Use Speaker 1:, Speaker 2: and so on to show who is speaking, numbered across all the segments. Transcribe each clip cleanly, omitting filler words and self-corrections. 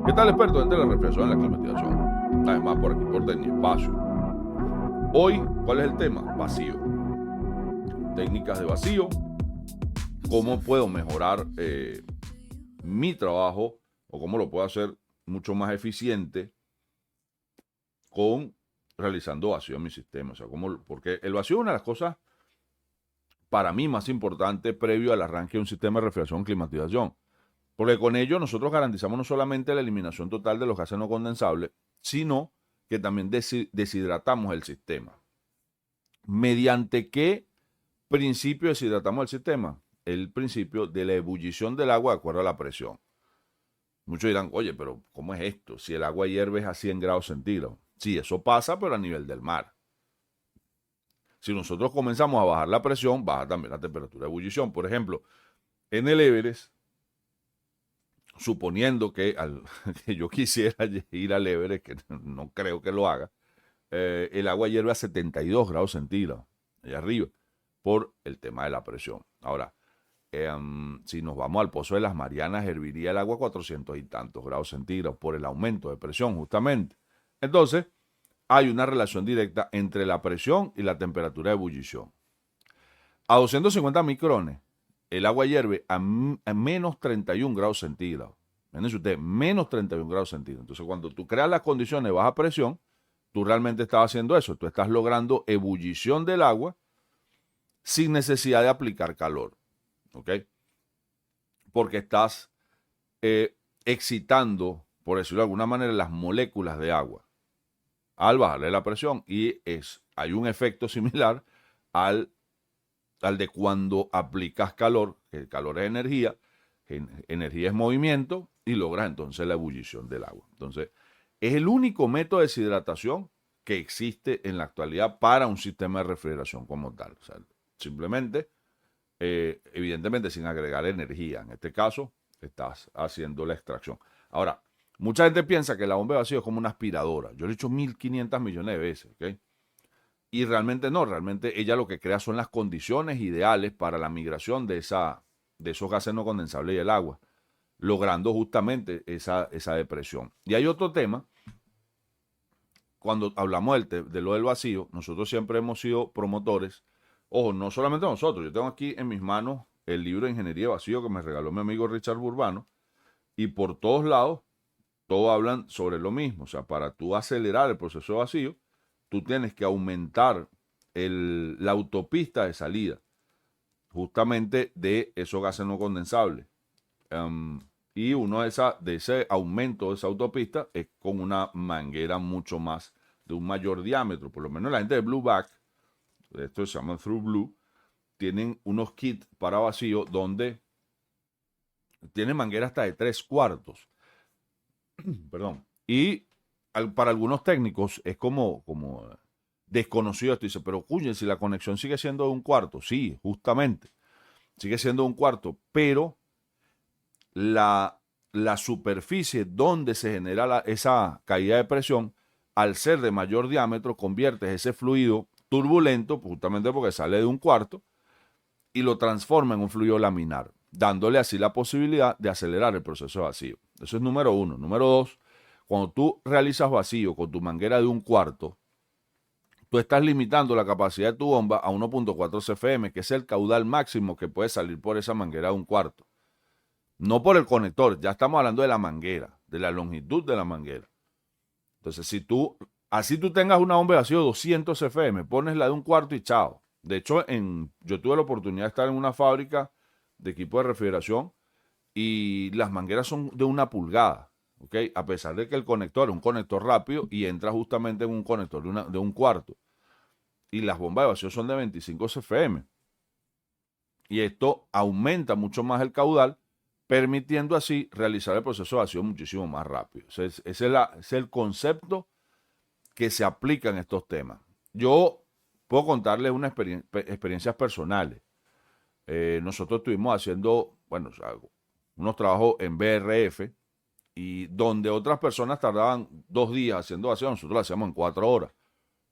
Speaker 1: ¿Qué tal, experto de la refrigeración en la climatización? Además, por aquí por Tecniespacio. Hoy, ¿cuál es el tema? Vacío. Técnicas de vacío. ¿Cómo puedo mejorar mi trabajo o cómo lo puedo hacer mucho más eficiente con realizando vacío en mi sistema? O sea, porque el vacío es una de las cosas para mí más importantes previo al arranque de un sistema de refrigeración y climatización. Porque con ello nosotros garantizamos no solamente la eliminación total de los gases no condensables, sino que también deshidratamos el sistema. ¿Mediante qué principio deshidratamos el sistema? El principio de la ebullición del agua de acuerdo a la presión. Muchos dirán, oye, pero ¿cómo es esto? Si el agua hierve es a 100 grados centígrados. Sí, eso pasa, pero a nivel del mar. Si nosotros comenzamos a bajar la presión, baja también la temperatura de ebullición. Por ejemplo, en el Everest, suponiendo que, que yo quisiera ir al Everest, que no creo que lo haga, el agua hierve a 72 grados centígrados, allá arriba, por el tema de la presión. Ahora, si nos vamos al Pozo de las Marianas, herviría el agua a 400 y tantos grados centígrados por el aumento de presión, justamente. Entonces, hay una relación directa entre la presión y la temperatura de ebullición. A 250 micrones, el agua hierve a menos 31 grados centígrados. Fíjense usted, menos 31 grados centígrados. Entonces, cuando tú creas las condiciones de baja presión, tú realmente estás haciendo eso. Tú estás logrando ebullición del agua sin necesidad de aplicar calor. ¿Ok? Porque estás excitando, por decirlo de alguna manera, las moléculas de agua al bajarle la presión. Y hay un efecto similar al de cuando aplicas calor, que el calor es energía es movimiento y logras entonces la ebullición del agua. Entonces, es el único método de deshidratación que existe en la actualidad para un sistema de refrigeración como tal. O sea, simplemente, evidentemente sin agregar energía. En este caso, estás haciendo la extracción. Ahora, mucha gente piensa que la bomba de vacío es como una aspiradora. Yo lo he dicho 1.500 millones de veces, ¿ok? Y realmente no, realmente ella lo que crea son las condiciones ideales para la migración de esos gases no condensables y el agua, logrando justamente esa depresión. Y hay otro tema, cuando hablamos de lo del vacío, nosotros siempre hemos sido promotores, ojo, no solamente nosotros, yo tengo aquí en mis manos el libro de Ingeniería de Vacío que me regaló mi amigo Richard Burbano, y por todos lados, todos hablan sobre lo mismo. O sea, para tú acelerar el proceso de vacío, tú tienes que aumentar la autopista de salida, justamente de esos gases no condensables. Y uno de ese aumento de esa autopista es con una manguera mucho más, de un mayor diámetro. Por lo menos la gente de Blueback, esto se llama True Blue, tienen unos kits para vacío donde tienen manguera hasta de 3/4. Perdón. Y para algunos técnicos es como desconocido esto. Dice, pero cuyen, si la conexión sigue siendo de 1/4. Sí, justamente. Sigue siendo de 1/4, pero la superficie donde se genera esa caída de presión, al ser de mayor diámetro, conviertes ese fluido turbulento, justamente porque sale de 1/4, y lo transforma en un fluido laminar, dándole así la posibilidad de acelerar el proceso de vacío. Eso es número uno. Número dos, cuando tú realizas vacío con tu manguera de 1/4, tú estás limitando la capacidad de tu bomba a 1.4 CFM, que es el caudal máximo que puede salir por esa manguera de 1/4. No por el conector, ya estamos hablando de la manguera, de la longitud de la manguera. Entonces, si así tú tengas una bomba de vacío de 200 CFM, pones la de 1/4 y chao. De hecho, yo tuve la oportunidad de estar en una fábrica de equipo de refrigeración y las mangueras son de 1 pulgada, ¿ok? A pesar de que el conector es un conector rápido y entra justamente en un conector de 1/4. Y las bombas de vacío son de 25 CFM. Y esto aumenta mucho más el caudal, permitiendo así realizar el proceso de vacío muchísimo más rápido. Ese es el concepto que se aplica en estos temas. Yo puedo contarles unas experiencias personales. Nosotros estuvimos haciendo, bueno, unos trabajos en BRF y donde otras personas tardaban 2 días haciendo vacío, nosotros lo hacíamos en 4 horas.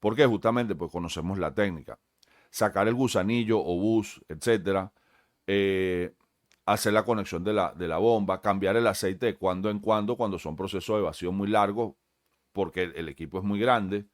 Speaker 1: ¿Por qué? Justamente pues conocemos la técnica. Sacar el gusanillo, obús, etcétera, hacer la conexión de la bomba, cambiar el aceite de cuando en cuando son procesos de vacío muy largos, porque el equipo es muy grande.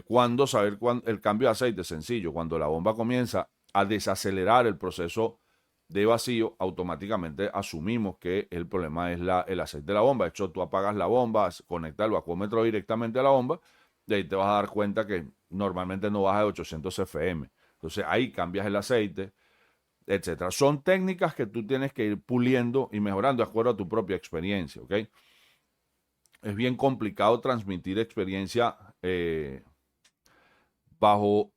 Speaker 1: Cuándo saber el cambio de aceite, sencillo, cuando la bomba comienza a desacelerar el proceso de vacío, automáticamente asumimos que el problema es el aceite de la bomba. De hecho, tú apagas la bomba, conectas el vacuómetro directamente a la bomba, y ahí te vas a dar cuenta que normalmente no baja de 800 CFM. Entonces ahí cambias el aceite, etcétera. Son técnicas que tú tienes que ir puliendo y mejorando de acuerdo a tu propia experiencia, ¿ok? Es bien complicado transmitir experiencia bajo,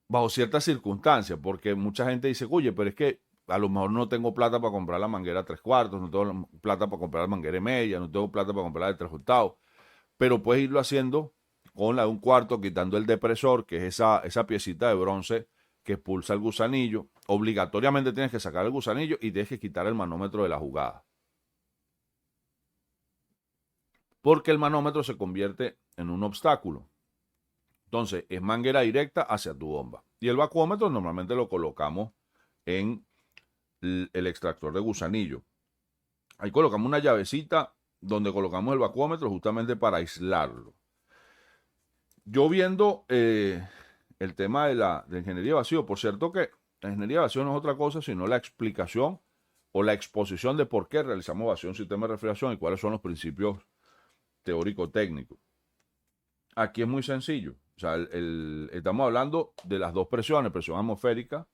Speaker 1: bajo ciertas circunstancias, porque mucha gente dice, oye, pero es que a lo mejor no tengo plata para comprar la manguera 3/4, no tengo plata para comprar la manguera media, no tengo plata para comprar la de 3/8, pero puedes irlo haciendo con la de 1/4, quitando el depresor, que es esa piecita de bronce que expulsa el gusanillo. Obligatoriamente tienes que sacar el gusanillo y tienes que quitar el manómetro de la jugada. Porque el manómetro se convierte en un obstáculo. Entonces, es manguera directa hacia tu bomba. Y el vacuómetro normalmente lo colocamos en el extractor de gusanillo. Ahí colocamos una llavecita donde colocamos el vacuómetro justamente para aislarlo. Yo viendo el tema de ingeniería de vacío, por cierto que la ingeniería de vacío no es otra cosa sino la explicación o la exposición de por qué realizamos vacío en un sistema de refrigeración y cuáles son los principios teórico-técnicos. Aquí es muy sencillo. O sea, estamos hablando de las dos presiones, presión atmosférica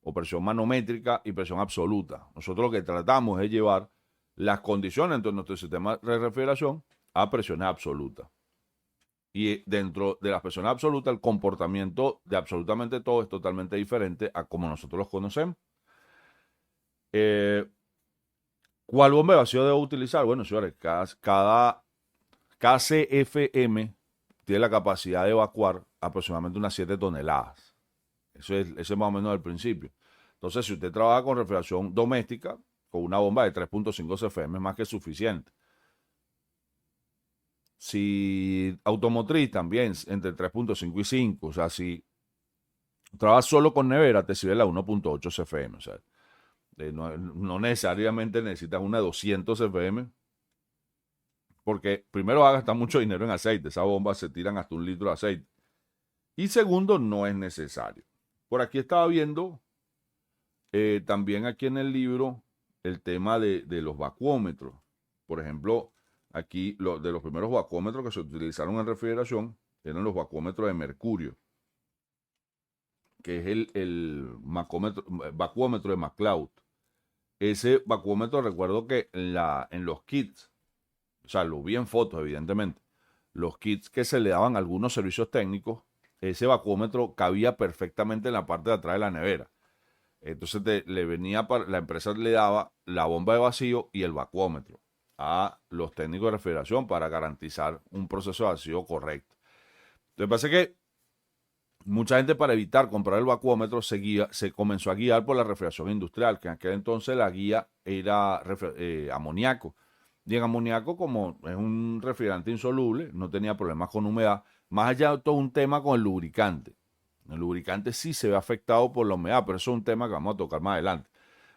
Speaker 1: o presión manométrica y presión absoluta. Nosotros lo que tratamos es llevar las condiciones dentro de nuestro sistema de refrigeración a presiones absolutas. Y dentro de las presiones absolutas, el comportamiento de absolutamente todo es totalmente diferente a como nosotros los conocemos. ¿Cuál bomba de vacío debo utilizar? Bueno, señores, cada KCFM tiene la capacidad de evacuar aproximadamente unas 7 toneladas. Ese es más o menos el principio. Entonces, si usted trabaja con refrigeración doméstica, con una bomba de 3.5 CFM es más que suficiente. Si automotriz también, entre 3.5 y 5. O sea, si trabajas solo con nevera, te sirve la 1.8 CFM. O sea, no necesariamente necesitas una 200 CFM, porque primero va a gastar mucho dinero en aceite. Esas bombas se tiran hasta 1 litro de aceite. Y segundo, no es necesario. Por aquí estaba viendo también aquí en el libro el tema de los vacuómetros. Por ejemplo, aquí de los primeros vacuómetros que se utilizaron en refrigeración eran los vacuómetros de mercurio, que es el vacuómetro de McLeod. Ese vacuómetro recuerdo que en los kits, o sea, lo vi en fotos evidentemente, los kits que se le daban a algunos servicios técnicos, ese vacuómetro cabía perfectamente en la parte de atrás de la nevera. Entonces la empresa le daba la bomba de vacío y el vacuómetro a los técnicos de refrigeración para garantizar un proceso de vacío correcto. Entonces pasa que mucha gente, para evitar comprar el vacuómetro, se comenzó a guiar por la refrigeración industrial, que en aquel entonces la guía era amoníaco. Y en amoníaco, como es un refrigerante insoluble, no tenía problemas con humedad. Más allá de todo un tema con el lubricante. El lubricante sí se ve afectado por la humedad, pero eso es un tema que vamos a tocar más adelante.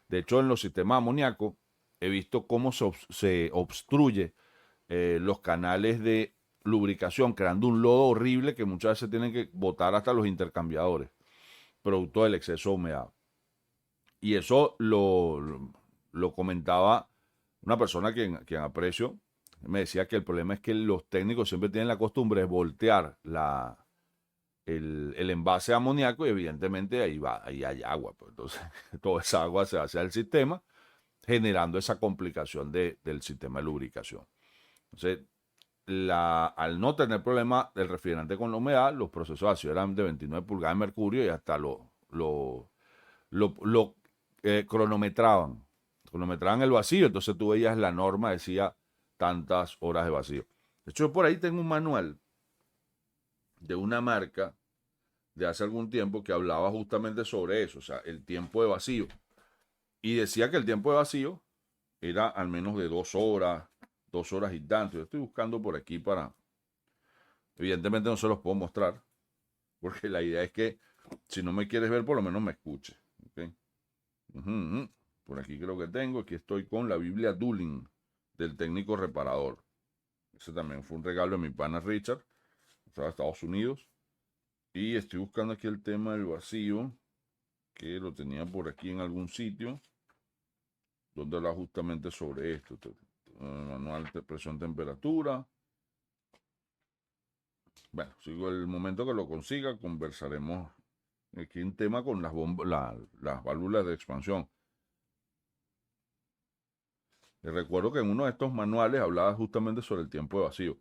Speaker 1: De hecho, en los sistemas amoníacos he visto cómo se obstruye los canales de lubricación, creando un lodo horrible que muchas veces tienen que botar hasta los intercambiadores, producto del exceso de humedad. Y eso lo comentaba una persona quien aprecio. Me decía que el problema es que los técnicos siempre tienen la costumbre de voltear el envase amoníaco y evidentemente ahí hay agua. Pues, entonces, toda esa agua se hace al sistema, generando esa complicación del sistema de lubricación. Entonces, al no tener problema del refrigerante con la humedad, los procesos de vacío eran de 29 pulgadas de mercurio y hasta lo cronometraban. Cronometraban el vacío, entonces tú veías la norma, decía tantas horas de vacío. De hecho, por ahí tengo un manual de una marca de hace algún tiempo que hablaba justamente sobre eso, o sea, el tiempo de vacío. Y decía que el tiempo de vacío era al menos de 2 horas y tanto. Yo estoy buscando por aquí para... Evidentemente no se los puedo mostrar, porque la idea es que si no me quieres ver, por lo menos me escuches. ¿Okay? Por aquí creo que tengo. Aquí estoy con la Biblia Dulin del técnico reparador. Ese también fue un regalo de mi pana Richard, estaba en Estados Unidos. Y estoy buscando aquí el tema del vacío, que lo tenía por aquí en algún sitio, donde habla justamente sobre esto. Manual de presión tentemperatura. Bueno, sigo el momento que lo consiga, conversaremos aquí un tema con las válvulas de expansión. Y recuerdo que en uno de estos manuales hablaba justamente sobre el tiempo de vacío.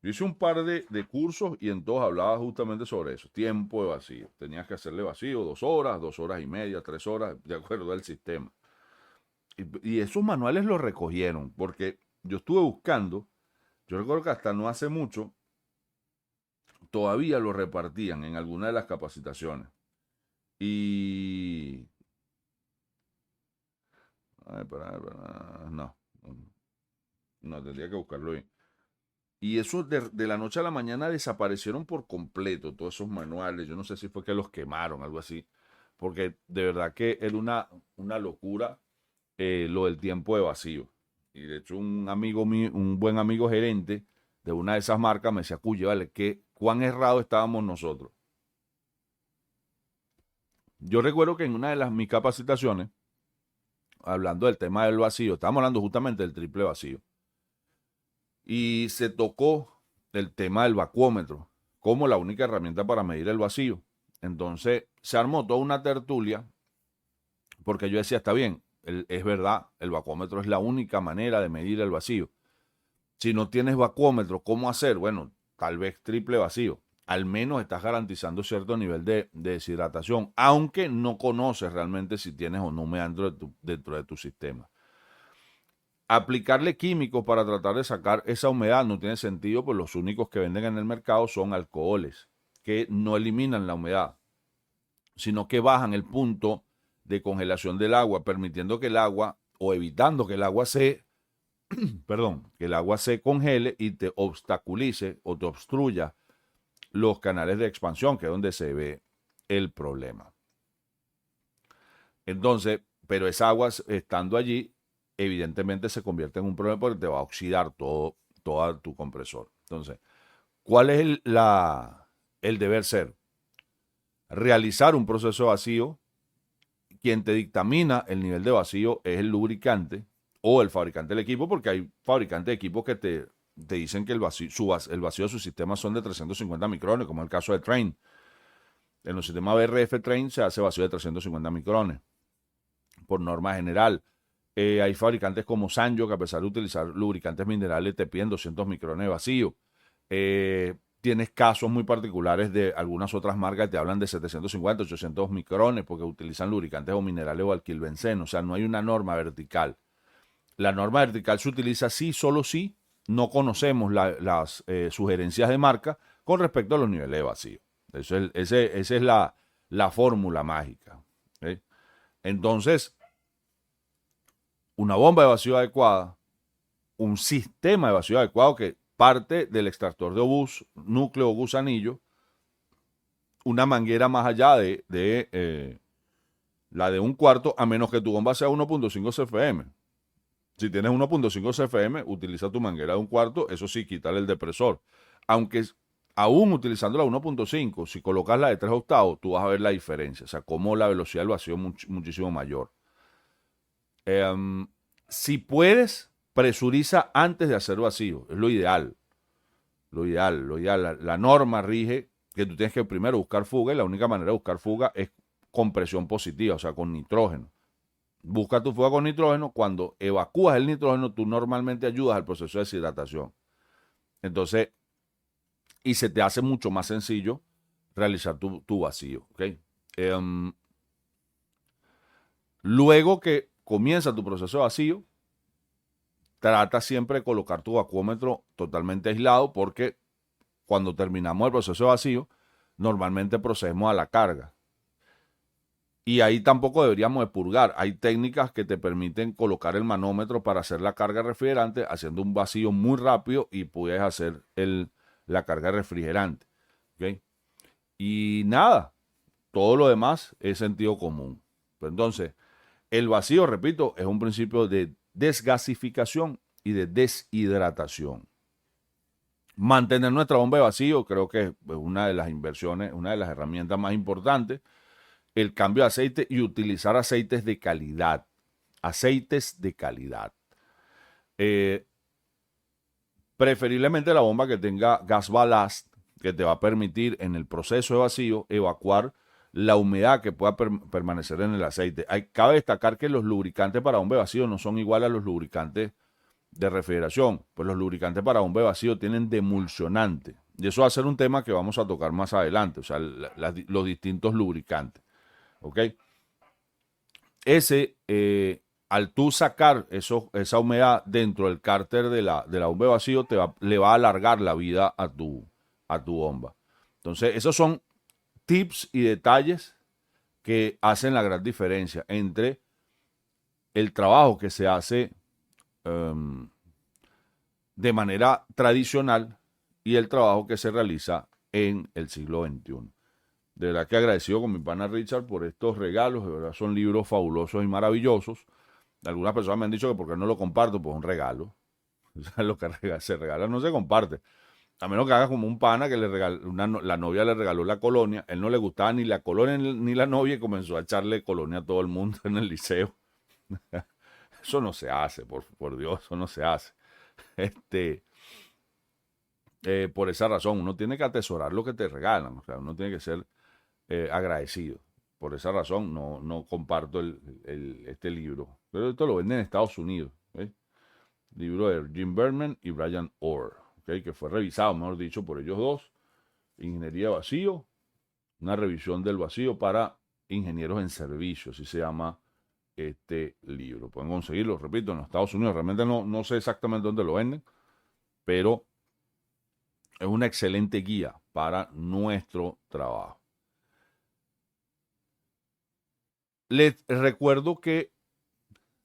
Speaker 1: Yo hice un par de cursos y en todos hablaba justamente sobre eso, tiempo de vacío. Tenías que hacerle vacío 2 horas y media, 3 horas, de acuerdo al sistema. Y esos manuales los recogieron, porque yo estuve buscando, yo recuerdo que hasta no hace mucho, todavía lo repartían en alguna de las capacitaciones. Y... Ay, no, no, tendría que buscarlo bien. Y eso de la noche a la mañana desaparecieron por completo, todos esos manuales. Yo no sé si fue que los quemaron, algo así. Porque de verdad que era una locura lo del tiempo de vacío. Y de hecho un amigo mío, un buen amigo gerente de una de esas marcas me decía, cuye, vale, cuán errado estábamos nosotros. Yo recuerdo que en una de mis capacitaciones, hablando del tema del vacío, estábamos hablando justamente del triple vacío. Y se tocó el tema del vacuómetro como la única herramienta para medir el vacío. Entonces se armó toda una tertulia porque yo decía, está bien, es verdad, el vacuómetro es la única manera de medir el vacío. Si no tienes vacuómetro, ¿cómo hacer? Bueno, tal vez triple vacío. Al menos estás garantizando cierto nivel de deshidratación, aunque no conoces realmente si tienes o no humedad dentro de tu sistema. Aplicarle químicos para tratar de sacar esa humedad no tiene sentido, pues los únicos que venden en el mercado son alcoholes, que no eliminan la humedad, sino que bajan el punto de congelación del agua, permitiendo que el agua, o evitando que el agua que el agua se congele y te obstaculice o te obstruya los canales de expansión, que es donde se ve el problema. Entonces, pero esa agua estando allí, evidentemente se convierte en un problema porque te va a oxidar todo tu compresor. Entonces, ¿cuál es el deber ser? Realizar un proceso vacío. Quien te dictamina el nivel de vacío es el lubricante o el fabricante del equipo, porque hay fabricantes de equipos que te dicen que el vacío de su sistema son de 350 micrones, como el caso de Trane. En los sistemas BRF Trane se hace vacío de 350 micrones, por norma general. Hay fabricantes como Sanyo que a pesar de utilizar lubricantes minerales te piden 200 micrones de vacío. Tienes casos muy particulares de algunas otras marcas que te hablan de 750, 800 micrones porque utilizan lubricantes o minerales o alquilbenceno. O sea, no hay una norma vertical. La norma vertical se utiliza sí, solo si no conocemos las sugerencias de marca con respecto a los niveles de vacío. Esa es la fórmula mágica. ¿Okay? Entonces, una bomba de vacío adecuada, un sistema de vacío adecuado que parte del extractor de obús, núcleo o gusanillo, una manguera más allá de la de un cuarto, a menos que tu bomba sea 1.5 CFM. Si tienes 1.5 CFM, utiliza tu manguera de un cuarto, eso sí, quítale el depresor. Aunque aún utilizando la 1.5, si colocas la de 3 octavos, tú vas a ver la diferencia, o sea, cómo la velocidad del vacío es muchísimo mayor. Si puedes, presuriza antes de hacer vacío, es lo ideal. La norma rige que tú tienes que primero buscar fuga y la única manera de buscar fuga es con presión positiva, o sea, con nitrógeno. Busca tu fuga con nitrógeno. Cuando evacúas el nitrógeno, tú normalmente ayudas al proceso de deshidratación. Entonces, y se te hace mucho más sencillo realizar tu vacío. ¿Okay? Luego que comienza tu proceso de vacío, trata siempre de colocar tu vacuómetro totalmente aislado porque cuando terminamos el proceso de vacío, normalmente procedemos a la carga. Y ahí tampoco deberíamos de purgar. Hay técnicas que te permiten colocar el manómetro para hacer la carga refrigerante haciendo un vacío muy rápido y puedes hacer la carga refrigerante. ¿Okay? Y nada, todo lo demás es sentido común. Pues entonces, El vacío, repito, es un principio de desgasificación y de deshidratación. Mantener nuestra bomba de vacío creo que es una de las inversiones, una de las herramientas más importantes. El cambio de aceite y utilizar aceites de calidad. Aceites de calidad. Preferiblemente la bomba que tenga gas ballast, que te va a permitir en el proceso de vacío evacuar la humedad que pueda permanecer en el aceite. Cabe destacar que los lubricantes para bomba de vacío no son iguales a los lubricantes de refrigeración. Pues los lubricantes para bomba de vacío tienen demulsionante. Y eso va a ser un tema que vamos a tocar más adelante. O sea, los distintos lubricantes. ¿Ok? Al tú sacar esa humedad dentro del cárter de la bomba de vacío, le va a alargar la vida a tu bomba. Entonces, esos son tips y detalles que hacen la gran diferencia entre el trabajo que se hace de manera tradicional y el trabajo que se realiza en el siglo XXI. De verdad que agradecido con mi pana Richard por estos regalos. De verdad son libros fabulosos y maravillosos. Algunas personas me han dicho que por qué no lo comparto, pues un regalo. O sea, lo que se regala no se comparte. A menos que hagas como un pana que la novia le regaló la colonia. Él no le gustaba ni la colonia ni la novia y comenzó a echarle colonia a todo el mundo en el liceo. Eso no se hace, por Dios, eso no se hace. Por esa razón, uno tiene que atesorar lo que te regalan. O sea, uno tiene que ser agradecido. Por esa razón no comparto este libro. Pero esto lo venden en Estados Unidos. Libro de Jim Berman y Brian Orr, que fue revisado, mejor dicho, por ellos dos. Ingeniería de vacío. Una revisión del vacío para ingenieros en servicio. Así se llama este libro. Pueden conseguirlo, repito, en los Estados Unidos. Realmente no sé exactamente dónde lo venden. Pero es una excelente guía para nuestro trabajo. Les recuerdo que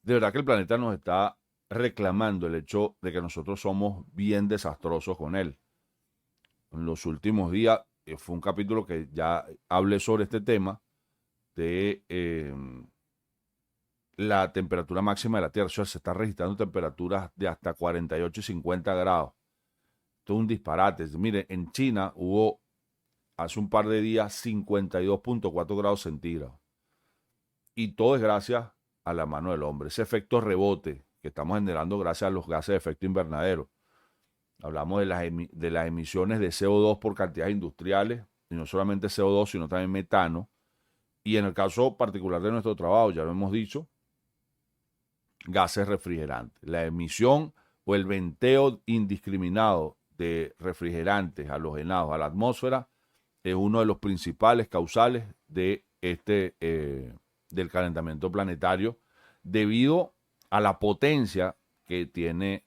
Speaker 1: de verdad que el planeta nos está reclamando el hecho de que nosotros somos bien desastrosos con él. En los últimos días fue un capítulo que ya hablé sobre este tema de la temperatura máxima de la Tierra. O sea, se está registrando temperaturas de hasta 48 y 50 grados. Esto es un disparate. Mire, en China hubo hace un par de días 52.4 grados centígrados. Y todo es gracias a la mano del hombre. Ese efecto rebote que estamos generando gracias a los gases de efecto invernadero. Hablamos de las emisiones de CO2 por cantidades industriales, y no solamente CO2, sino también metano. Y en el caso particular de nuestro trabajo, ya lo hemos dicho, gases refrigerantes. La emisión o el venteo indiscriminado de refrigerantes halogenados a la atmósfera es uno de los principales causales de del calentamiento planetario debido a la potencia que tiene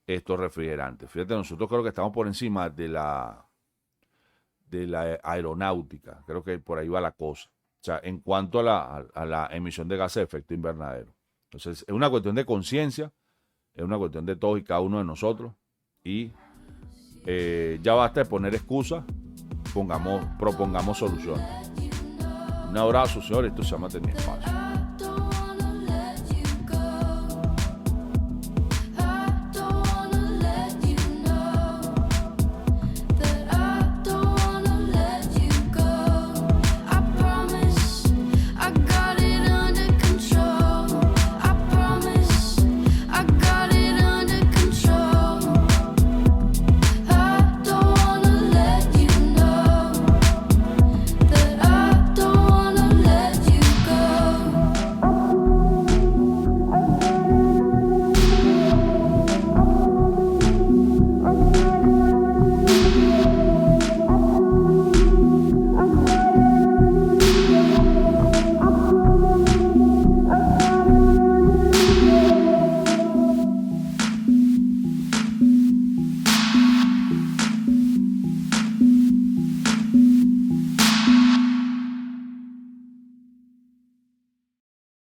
Speaker 1: estos refrigerantes. Fíjate, nosotros creo que estamos por encima de la aeronáutica. Creo que por ahí va la cosa. O sea, en cuanto a la emisión de gases de efecto invernadero. Entonces, es una cuestión de conciencia, es una cuestión de todos y cada uno de nosotros. Y ya basta de poner excusas, propongamos soluciones. Un abrazo, señores. Esto se llama Tenía Espacio.